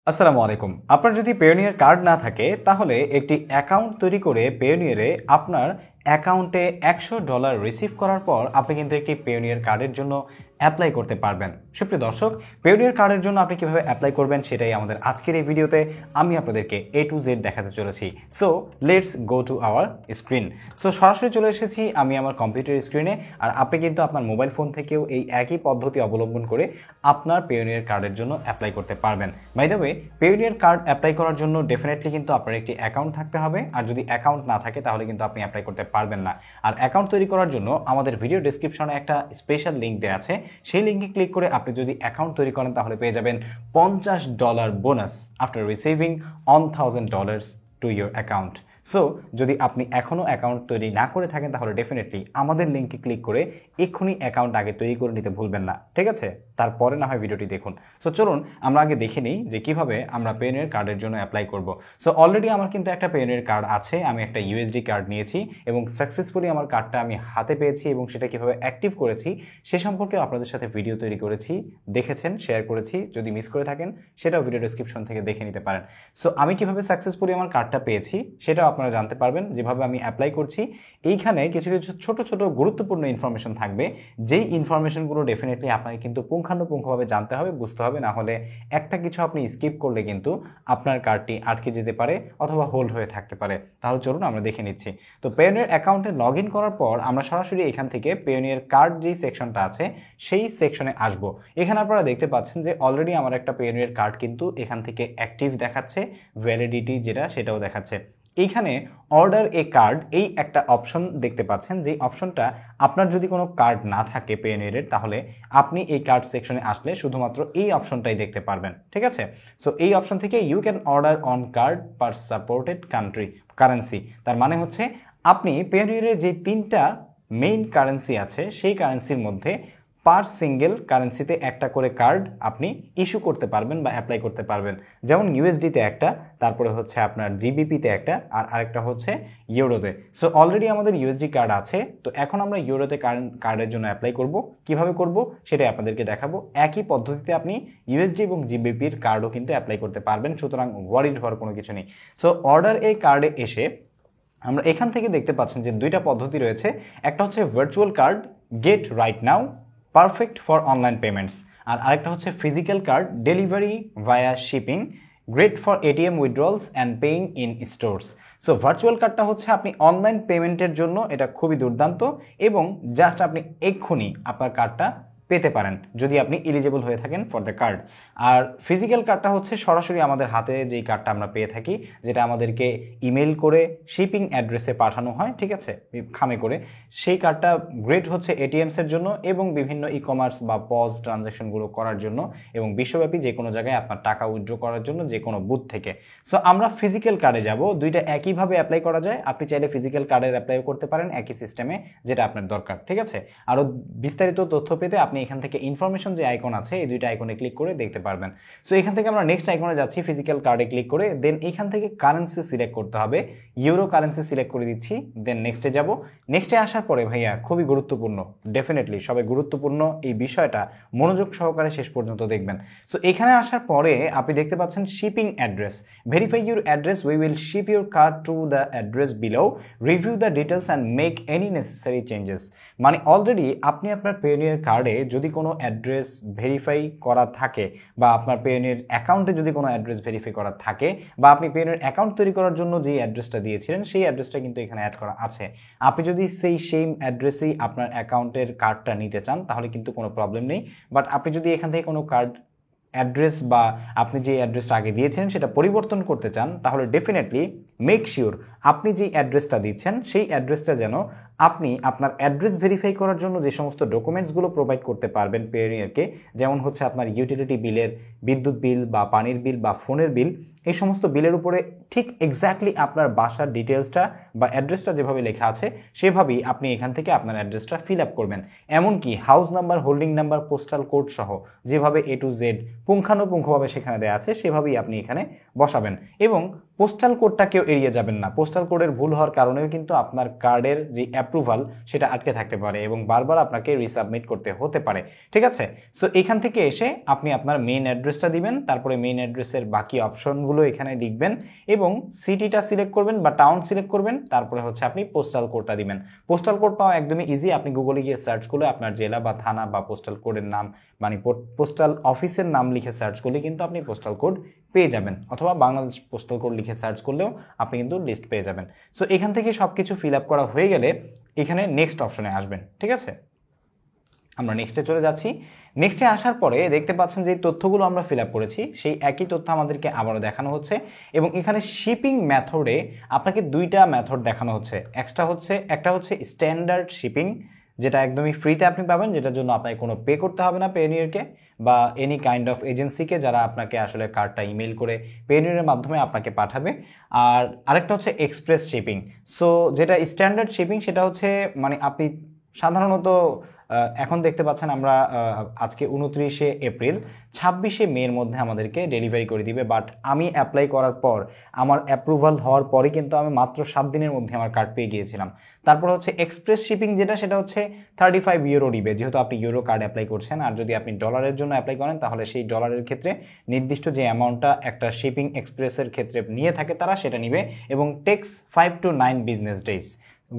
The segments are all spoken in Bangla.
আসসালামু আলাইকুম। আপনার যদি পেওনিয়ার কার্ড না থাকে তাহলে একটি অ্যাকাউন্ট তৈরি করে পেওনিয়ারে আপনার অ্যাকাউন্টে $100 রিসিভ করার পর আপনি কিন্তু একটি পেওনিয়ার কার্ডের জন্য অ্যাপ্লাই করতে পারবেন। সুপ্রিয় দর্শক, পেওনিয়ার কার্ডের জন্য আপনি কিভাবে অ্যাপ্লাই করবেন সেটাই আমাদের আজকের এই ভিডিওতে আমি আপনাদেরকে A to Z দেখাতে চলেছি। So let's go to our screen. So সরাসরি চলে এসেছি আমি আমার কম্পিউটার স্ক্রিনে, আর আপনি কিন্তু আপনার মোবাইল ফোন থেকেও এই একই পদ্ধতি অবলম্বন করে আপনার পেওনিয়ার কার্ডের জন্য অ্যাপ্লাই করতে পারবেন। By the way, Payoneer card apply করার জন্য ডেফিনেটলি কিন্তু আপনার একটি অ্যাকাউন্ট থাকতে হবে, আর যদি অ্যাকাউন্ট না থাকে তাহলে কিন্তু আপনি অ্যাপ্লাই করতে পারবেন না। আর অ্যাকাউন্ট তৈরি করার জন্য আমাদের ভিডিও ডেসক্রিপশনে একটা স্পেশাল লিঙ্ক দেওয়া আছে, সেই লিঙ্কে ক্লিক করে আপনি যদি অ্যাকাউন্ট তৈরি করেন তাহলে পেয়ে যাবেন $50 bonus after receiving $1,000 two your account. So যদি আপনি এখনও অ্যাকাউন্ট তৈরি না করে থাকেন তাহলে ডেফিনেটলি আমাদের লিঙ্কে ক্লিক করে এক্ষুনি অ্যাকাউন্ট আগে তৈরি করে নিতে ভুলবেন না, ঠিক আছে? তারপরে না হয় ভিডিওটি দেখুন। সো চলুন আমরা আগে দেখে নিই যে কিভাবে আমরা পেওনিয়ার কার্ডের জন্য অ্যাপ্লাই করব। সো অলরেডি আমার কিন্তু একটা পেওনিয়ার কার্ড আছে, আমি একটা USD কার্ড নিয়েছি এবং সাকসেসফুলি আমার কার্ডটা আমি হাতে পেয়েছি এবং সেটা কিভাবে অ্যাক্টিভ করেছি সে সম্পর্কে আপনাদের সাথে ভিডিও তৈরি করেছি, দেখেছেন, শেয়ার করেছি। যদি মিস করে থাকেন সেটাও ভিডিও ডেসক্রিপশন থেকে দেখে নিতে পারেন। সো আমি কিভাবে সাকসেসফুলি আমার কার্ডটা পেয়েছি সেটাও আপনারা জানতে পারবেন যেভাবে আমি অ্যাপ্লাই করছি। এইখানে কিছু কিছু ছোট ছোট গুরুত্বপূর্ণ ইনফরমেশন থাকবে, যেই ইনফরমেশনগুলো ডেফিনেটলি আপনাকে কিন্তু পুঙ্খানুপুঙ্খভাবে জানতে হবে, বুঝতে হবে, না হলে একটা কিছু আপনি স্কিপ করলে কিন্তু আপনার কার্ডটি আটকে যেতে পারে অথবা হোল্ড হয়ে থাকতে পারে। তাহলে চলুন আমরা দেখে নিচ্ছি। তো পেওনিয়ার অ্যাকাউন্টে লগ ইন করার পর আমরা সরাসরি এখান থেকে পেওনিয়ার কার্ড যেই সেকশনটা আছে সেই সেকশনে আসব। এখানে আপনারা দেখতে পাচ্ছেন যে অলরেডি আমার একটা পেওনিয়ার কার্ড কিন্তু এখান থেকে অ্যাক্টিভ দেখাচ্ছে, ভ্যালিডিটি যেটা সেটাও দেখাচ্ছে। এইখানে অর্ডার এ কার্ড এই একটা অপশন দেখতে পাচ্ছেন, যেই অপশনটা আপনার যদি কোনো কার্ড না থাকে পেওনিয়ারের তাহলে আপনি এই কার্ড সেকশনে আসলে শুধুমাত্র এই অপশনটাই দেখতে পারবেন, ঠিক আছে? সো এই অপশন থেকে you can order on card per supported currency, তার মানে হচ্ছে আপনি পেওনিয়ারের যে 3টা মেইন কারেন্সি আছে সেই কারেন্সির মধ্যে পার সিঙ্গেল কারেন্সিতে একটা করে কার্ড আপনি ইস্যু করতে পারবেন বা অ্যাপ্লাই করতে পারবেন। যেমন USDতে একটা, তারপরে হচ্ছে আপনার GBPতে একটা, আর আরেকটা হচ্ছে ইউরোতে। সো অলরেডি আমাদের USD কার্ড আছে, তো এখন আমরা ইউরোতে কার্ডের জন্য অ্যাপ্লাই করব। কিভাবে করব সেটাই আপনাদেরকে দেখাবো। একই পদ্ধতিতে আপনি USD এবং GBPর কার্ডও কিন্তু অ্যাপ্লাই করতে পারবেন, সুতরাং ওয়ারিড হওয়ার কোনো কিছু নেই। সো অর্ডার এই কার্ডে এসে আমরা এখান থেকে দেখতে পাচ্ছেন যে 2টা পদ্ধতি রয়েছে। একটা হচ্ছে virtual card get right now, perfect for online payments, আর আরেকটা হচ্ছে physical card delivery via shipping, great for ATM withdrawals and paying in stores. So virtual কার্ডটা হচ্ছে আপনি অনলাইন পেমেন্টের জন্য এটা খুবই দুর্দান্ত এবং জাস্ট আপনি এক্ষুনি আপনার কার্ডটা পেতে পারেন যদি আপনি এলিজিবল হয়ে থাকেন ফর দ্য কার্ড। আর ফিজিক্যাল কার্ডটা হচ্ছে সরাসরি আমাদের হাতে যেই কার্ডটা আমরা পেয়ে থাকি, যেটা আমাদেরকে ইমেল করে শিপিং অ্যাড্রেসে পাঠানো হয়, ঠিক আছে, খামে করে। সেই কার্ডটা গ্রেট হচ্ছে ATMসের জন্য এবং বিভিন্ন কমার্স বা পজ ট্রানজ্যাকশনগুলো করার জন্য এবং বিশ্বব্যাপী যে কোনো জায়গায় আপনার টাকা উইথড্র করার জন্য যে কোনো বুথ থেকে। সো আমরা ফিজিক্যাল কার্ডে যাব। 2টা একইভাবে অ্যাপ্লাই করা যায়, আপনি চাইলে ফিজিক্যাল কার্ডের অ্যাপ্লাইও করতে পারেন একই সিস্টেমে যেটা আপনার দরকার, ঠিক আছে? আরও বিস্তারিত তথ্য পেতে আপনি এখান থেকে ইনফরমেশন যে আইকন আছে এই 2টা আইকনে ক্লিক করে দেখতে পারবেন। সো এখান থেকে আমরা নেক্সট আইকনে যাচ্ছি, ফিজিক্যাল কার্ডে ক্লিক করে দেন এখান থেকে কারেন্সি সিলেক্ট করতে হবে। ইউরো কারেন্সি সিলেক্ট করে দিচ্ছি, দেন নেক্সটে যাব। নেক্সটে আসার পরে ভাইয়া খুবই গুরুত্বপূর্ণ, ডেফিনেটলি সবাই গুরুত্বপূর্ণ এই বিষয়টা মনোযোগ সহকারে শেষ পর্যন্ত দেখবেন। সো এখানে আসার পরে আপনি দেখতে পাচ্ছেন shipping address, verify your address, we will ship your card to the address below, review the details and make any necessary changes. মানে অলরেডি আপনি আপনার পেওনিয়ার কার্ডে যদি কোনো অ্যাড্রেস ভেরিফাই করা থাকে বা আপনার পেওনিয়ার অ্যাকাউন্টে যদি কোনো অ্যাড্রেস ভেরিফাই করা থাকে বা আপনি পেওনিয়ার অ্যাকাউন্ট তৈরি করার জন্য যে অ্যাড্রেসটা দিয়েছিলেন সেই অ্যাড্রেসটা কিন্তু এখানে অ্যাড করা আছে। আপনি যদি সেই সেম অ্যাড্রেসেই আপনার অ্যাকাউন্টের কার্ডটা নিতে চান তাহলে কিন্তু কোনো প্রবলেম নেই। বাট আপনি যদি এখান থেকে কোনো কার্ড অ্যাড্রেস বা আপনি যে অ্যাড্রেসটা আগে দিয়েছেন সেটা পরিবর্তন করতে চান তাহলে ডেফিনেটলি মেক শিওর আপনি যে অ্যাড্রেসটা দিচ্ছেন সেই অ্যাড্রেসটা যেন আপনি আপনার অ্যাড্রেস ভেরিফাই করার জন্য যে সমস্ত ডকুমেন্টসগুলো প্রোভাইড করতে পারবেন পেওনিয়ারকে, যেমন হচ্ছে আপনার ইউটিলিটি বিলের বিদ্যুৎ বিল বা পানির বিল বা ফোনের বিল, এই সমস্ত বিলের উপরে ঠিক এক্স্যাক্টলি আপনার বাসার ডিটেলসটা বা অ্যাড্রেসটা যেভাবে লেখা আছে সেভাবেই আপনি এখান থেকে আপনার অ্যাড্রেসটা ফিল আপ করবেন। এমনকি house number, holding number, postal code সহ যেভাবে A to Z পুঙ্খানুপুঙ্খভাবে সেখানে দেওয়া আছে সেভাবেই আপনি এখানে বসাবেন এবং পোস্টাল কোডটাকেও এড়িয়ে যাবেন না। পোস্টাল কোডের ভুল হওয়ার কারণেও কিন্তু আপনার কার্ডের যে অ্যাপ্রুভাল সেটা আটকে থাকতে পারে এবং বারবার আপনাকে রিসাবমিট করতে হতে পারে। ঠিক আছে, সো এখান থেকে এসে আপনি আপনার মেইন অ্যাড্রেসটা দিবেন, তারপরে মেইন অ্যাড্রেসের বাকি অপশনগুলো এখানে লিখবেন এবং সিটিটা সিলেক্ট করবেন বা টাউন সিলেক্ট করবেন, তারপরে হচ্ছে আপনি পোস্টাল কোডটা দিবেন। পোস্টাল কোড পাওয়া একদমই ইজি। আপনি গুগলে গিয়ে সার্চ করলে আপনার জেলা বা থানা বা পোস্টাল কোডের নাম মানে পোস্টাল অফিসের নাম লিখে সার্চ করলে কিন্তু আপনি পোস্টাল কোড পেয়ে যাবেন, অথবা বাংলাদেশ পোস্টাল কোড লিখে সার্চ করলেও আপনি কিন্তু লিস্ট পেয়ে যাবেন। সো এখান থেকে সব কিছু ফিল আপ করা হয়ে গেলে এখানে নেক্সট অপশনে আসবেন। ঠিক আছে, আমরা নেক্সটে চলে যাচ্ছি। নেক্সটে আসার পরে দেখতে পাচ্ছেন যে তথ্যগুলো আমরা ফিল আপ করেছি সেই একই তথ্য আমাদেরকে আবারও দেখানো হচ্ছে এবং এখানে শিপিং মেথডে আপনাকে দুইটা মেথড দেখানো হচ্ছে। একটা হচ্ছে স্ট্যান্ডার্ড শিপিং, যেটা একদমই ফ্রিতে আপনি পাবেন, যেটার জন্য আপনাকে কোনো পে করতে হবে না পেওনিয়ারকে বা এনি কাইন্ড অফ এজেন্সিকে, যারা আপনাকে আসলে কার্ডটা ইমেল করে পেওনিয়ারের মাধ্যমে আপনাকে পাঠাবে। আর আরেকটা হচ্ছে এক্সপ্রেস শিপিং। সো যেটা স্ট্যান্ডার্ড শিপিং সেটা হচ্ছে মানে আপনি সাধারণত এখন দেখতে পাচ্ছেন আমরা আজকে 29শে এপ্রিল, 26শে মের মধ্যে আমাদেরকে ডেলিভারি করে দিবে। বাট আমি অ্যাপ্লাই করার পর আমার অ্যাপ্রুভাল হওয়ার পরে কিন্তু আমি মাত্র 7 দিনের মধ্যে আমার কার্ড পেয়ে গিয়েছিলাম। তারপর হচ্ছে এক্সপ্রেস শিপিং, সেটা হচ্ছে 35 ইউরো নিবে, যেহেতু আপনি ইউরো কার্ড অ্যাপ্লাই করছেন। আর যদি আপনি ডলারের জন্য অ্যাপ্লাই করেন তাহলে সেই ডলারের ক্ষেত্রে নির্দিষ্ট যে অ্যামাউন্টটা একটা শিপিং এক্সপ্রেসের ক্ষেত্রে নিয়ে থাকে তারা, সেটা নিবে এবং takes 5 to 9 business days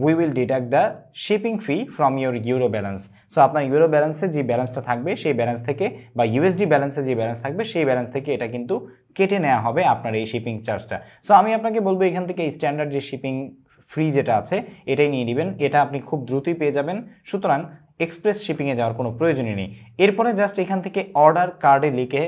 we will deduct the shipping fee from your euro balance. So আপনার ইউরো ব্যালেন্সে যে ব্যালেন্সটা থাকবে সেই ব্যালেন্স থেকে বা ইউএসডি ব্যালেন্সে যে ব্যালেন্স থাকবে সেই ব্যালেন্স থেকে এটা কিন্তু কেটে নেওয়া হবে আপনার এই শিপিং চার্জটা। সো আমি আপনাকে বলবো এখান থেকে স্ট্যান্ডার্ড যে শিপিং ফ্রি যেটা আছে এটাই নিয়ে নেবেন, এটা আপনি খুব দ্রুতই পেয়ে যাবেন। সুতরাং এক্সপ্রেস শিপিংয়ে যাওয়ার কোনো প্রয়োজনই নেই। এরপরে জাস্ট এখান থেকে অর্ডার কার্ডে লিখে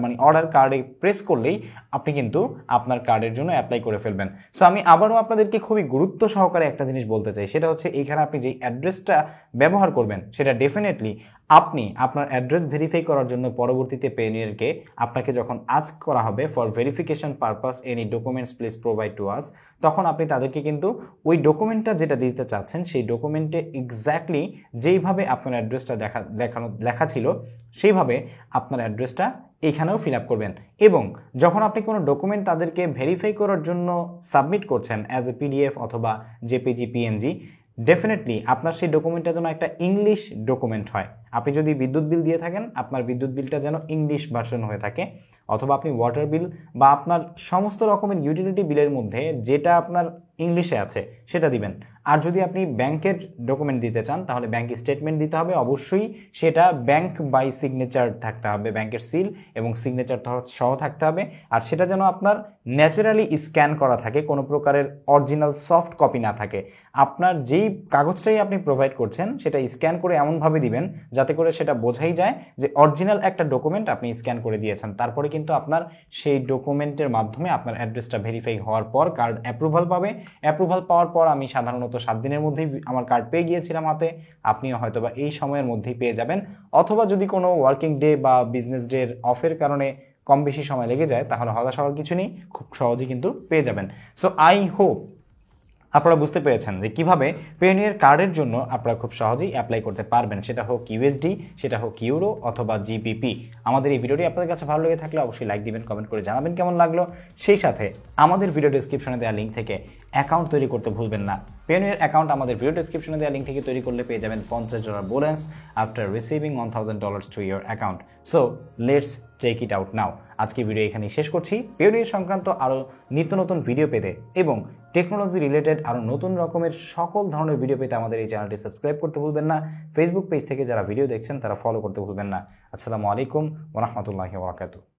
মানে অর্ডার কার্ডে প্রেস করলেই আপনি কিন্তু আপনার কার্ডের জন্য অ্যাপ্লাই করে ফেলবেন। সো আমি আবারও আপনাদেরকে খুবই গুরুত্ব সহকারে একটা জিনিস বলতে চাই, সেটা হচ্ছে এইখানে আপনি যেই অ্যাড্রেসটা ব্যবহার করবেন সেটা ডেফিনেটলি আপনি আপনার অ্যাড্রেস ভেরিফাই করার জন্য পরবর্তীতে পেওনিয়ারকে আপনাকে যখন আস্ক করা হবে for verification purpose any documents please provide to us, তখন আপনি তাদেরকে কিন্তু ওই ডকুমেন্টটা যেটা দিতে চাচ্ছেন সেই ডকুমেন্টে এক্স্যাক্টলি যেইভাবে আপনার অ্যাড্রেসটা লেখা ছিল সেইভাবে আপনার অ্যাড্রেসটা এখানেও ফিল আপ করবেন। এবং যখন আপনি কোনো ডকুমেন্ট তাদেরকে ভেরিফাই করার জন্য সাবমিট করছেন অ্যাজ এ পিডিএফ অথবা জেপিজি পিএনজি, ডেফিনেটলি আপনার সেই ডকুমেন্টটা যেন একটা ইংলিশ ডকুমেন্ট হয়। আপনি যদি বিদ্যুৎ বিল দিয়ে থাকেন আপনার বিদ্যুৎ বিলটা যেন ইংলিশ ভার্সন হয়ে থাকে, অথবা আপনি ওয়াটার বিল বা আপনার সমস্ত রকমের ইউটিলিটি বিলের মধ্যে যেটা আপনার ইংলিশে আছে সেটা দিবেন। আর যদি আপনি ব্যাংকের ডকুমেন্ট দিতে চান তাহলে ব্যাংক স্টেটমেন্ট দিতে হবে, অবশ্যই সেটা ব্যাংক বাই সিগনেচার থাকতে হবে, ব্যাংকের সিল এবং সিগনেচার সহ থাকতে হবে। আর সেটা যেন আপনার ন্যাচারালি স্ক্যান করা থাকে, কোনো প্রকারের অরিজিনাল সফট কপি না থাকে। আপনার যেই কাগজটাই আপনি প্রোভাইড করছেন সেটা স্ক্যান করে এমনভাবে দিবেন যাতে করে সেটা বোঝাই যায় যে অরিজিনাল একটা ডকুমেন্ট আপনি স্ক্যান করে দিয়েছেন। তারপরে কিন্তু আপনার সেই ডকুমেন্টের মাধ্যমে আপনার অ্যাড্রেসটা ভেরিফাই হওয়ার পর কার্ড অ্যাপ্রুভাল পাবে। অ্যাপ্রুভাল পাওয়ার পর আমি সাধারণত 7 দিনের মধ্যেই আমার কার্ড পেয়ে গিয়েছিলাম হাতে, আপনিও হয়তো বা এই সময়ের মধ্যেই পেয়ে যাবেন। অথবা যদি কোনো ওয়ার্কিং ডে বা বিজনেস ডের অফের কারণে কম বেশি সময় লেগে যায় তাহলে হতাশ হওয়ার কিছু নেই, খুব সহজেই কিন্তু পেয়ে যাবেন। সো আই হোপ আপনারা বুঝতে পেরেছেন যে কিভাবে পেওনিয়ার কার্ডের জন্য আপনারা খুব সহজেই অ্যাপ্লাই করতে পারবেন, সেটা হোক ইউএসডি, সেটা হোক ইউরো অথবা জিবিপি। আমাদের এই ভিডিওটি আপনাদের কাছে ভালো লেগে থাকলে অবশ্যই লাইক দিবেন, কমেন্ট করে জানাবেন কেমন লাগলো। সেই সাথে আমাদের ভিডিও ডেসক্রিপশনে দেওয়া লিঙ্ক থেকে অ্যাকাউন্ট তৈরি করতে ভুলবেন না। পেওনিয়ার অ্যাকাউন্ট আমাদের ভিডিও ডেসক্রিপশনে দেওয়া লিঙ্ক থেকে তৈরি করলে পেয়ে যাবেন $50 bonus after receiving $1000 to your account. So let's take it out now. আজকে ভিডিও এখানেই শেষ করছি। পেওনিয়ার সংক্রান্ত আরও নিত্য নতুন ভিডিও পেতে এবং টেকনোলজি রিলেটেড আরও নতুন রকমের সকল ধরনের ভিডিও পেতে আমাদের এই চ্যানেলটি সাবস্ক্রাইব করতে ভুলবেন না। ফেসবুক পেজ থেকে যারা ভিডিও দেখছেন তারা ফলো করতে ভুলবেন না। আসসালামু আলাইকুম ওয়া রাহমাতুল্লাহি ওয়া বারাকাতুহু।